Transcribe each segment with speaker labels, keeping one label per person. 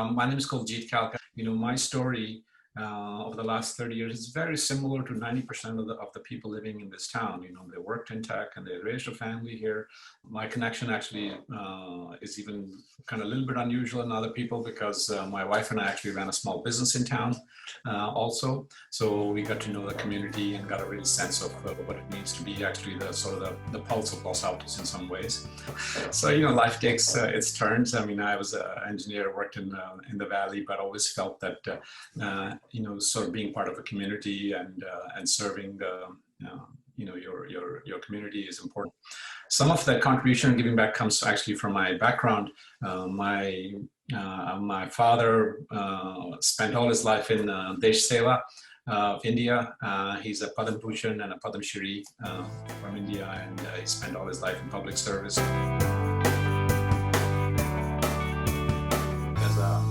Speaker 1: My name is Kuljeet Kalkat. My story over the last 30 years is very similar to 90% of the people living in this town. They worked in tech and they raised a family here. My connection actually is even kind of a little bit unusual in other people because my wife and I actually ran a small business in town also. So we got to know the community and got a real sense of what it means to be actually the pulse of Los Altos in some ways. So, life takes its turns. I mean, I was an engineer, worked in the Valley, but always felt that, sort of being part of a community and serving, your community is important. Some of that contribution and giving back comes actually from my background. My father spent all his life in Desh Seva of India. He's a Padam Bhushan and a Padam Shri from India, and he spent all his life in public service.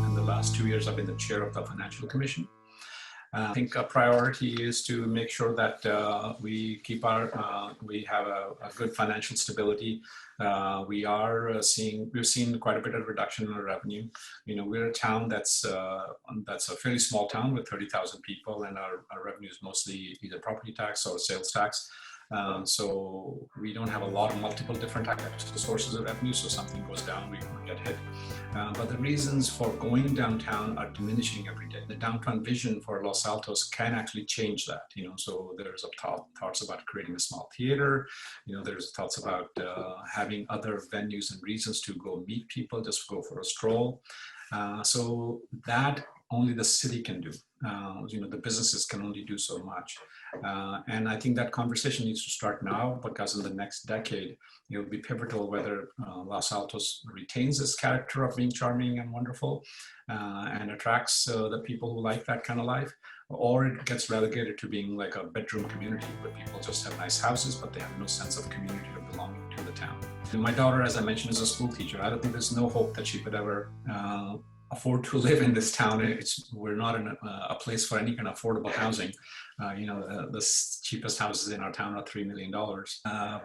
Speaker 1: In the last 2 years, I've been the chair of the Financial Commission. I think a priority is to make sure that we keep we have a good financial stability. We've seen quite a bit of reduction in our revenue. We're a town that's a fairly small town with 30,000 people, and our revenue is mostly either property tax or sales tax. So we don't have a lot of multiple different types of sources of revenue. So something goes down, we get hit. But the reasons for going downtown are diminishing every day. The downtown vision for Los Altos can actually change that. So there's thoughts about creating a small theater. There's thoughts about having other venues and reasons to go meet people, just go for a stroll. So that only the city can do. The businesses can only do so much. And I think that conversation needs to start now, because in the next decade, it will be pivotal whether Los Altos retains its character of being charming and wonderful and attracts the people who like that kind of life, or it gets relegated to being like a bedroom community where people just have nice houses, but they have no sense of community or belonging to the town. And my daughter, as I mentioned, is a school teacher. I don't think there's no hope that she could ever afford to live in this town. We're not in a place for any kind of affordable housing. The cheapest houses in our town are $3 million,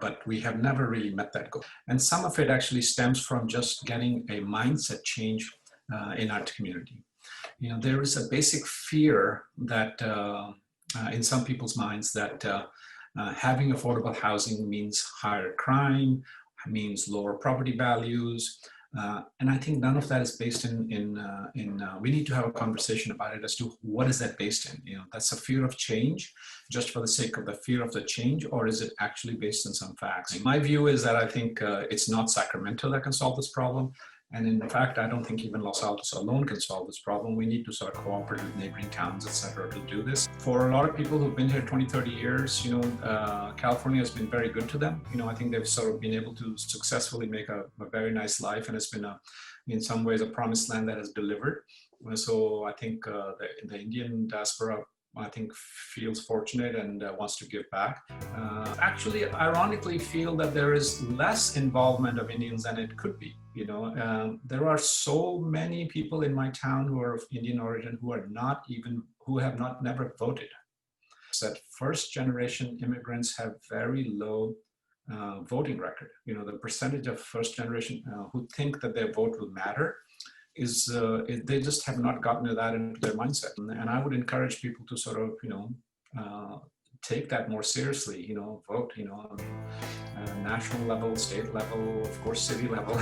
Speaker 1: but we have never really met that goal. And some of it actually stems from just getting a mindset change in our community. There is a basic fear that in some people's minds that having affordable housing means higher crime, means lower property values. And I think none of that is based we need to have a conversation about it as to what is that based in. That's a fear of change just for the sake of the fear of the change, or is it actually based on some facts? My view is that I think it's not Sacramento that can solve this problem. And in fact, I don't think even Los Altos alone can solve this problem. We need to sort of cooperate with neighboring towns, et cetera, to do this. For a lot of people who've been here 20, 30 years, California has been very good to them. I think they've sort of been able to successfully make a very nice life, and it's been in some ways a promised land that has delivered. So I think the Indian diaspora, I think, feels fortunate and wants to give back. Actually, ironically, feel that there is less involvement of Indians than it could be. There are so many people in my town who are of Indian origin who have never voted. That first generation immigrants have very low voting record. The percentage of first generation who think that their vote will matter they just have not gotten that into their mindset. And I would encourage people to sort of, take that more seriously, vote, national level, state level, of course, city level.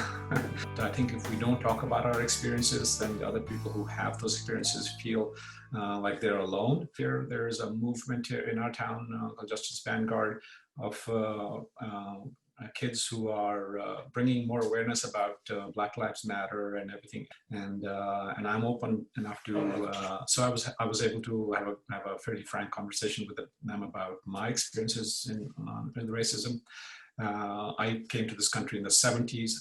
Speaker 1: I think if we don't talk about our experiences, then the other people who have those experiences feel like they're alone. There is a movement here in our town, the Justice Vanguard, of kids who are bringing more awareness about Black Lives Matter and everything, and I'm open enough to. So I was able to have a fairly frank conversation with them about my experiences in racism. I came to this country in the 70s,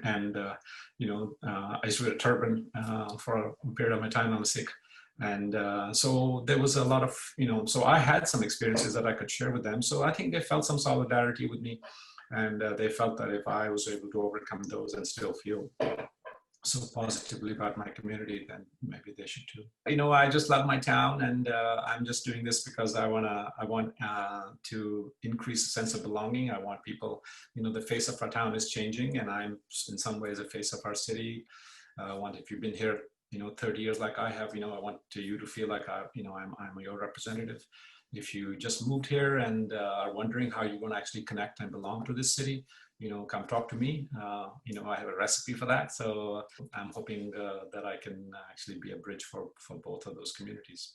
Speaker 1: and I used to wear a turban for a period of my time. I was sick. And so there was a lot of, so I had some experiences that I could share with them. So I think they felt some solidarity with me. And they felt that if I was able to overcome those and still feel so positively about my community, then maybe they should too. I just love my town, and I'm just doing this because I want to increase a sense of belonging. I want people, the face of our town is changing, and I'm in some ways a face of our city. If you've been here 30 years like I have, I want you to feel like I'm your representative. If you just moved here and are wondering how you're going to actually connect and belong to this city, come talk to me. I have a recipe for that. So I'm hoping that I can actually be a bridge for both of those communities.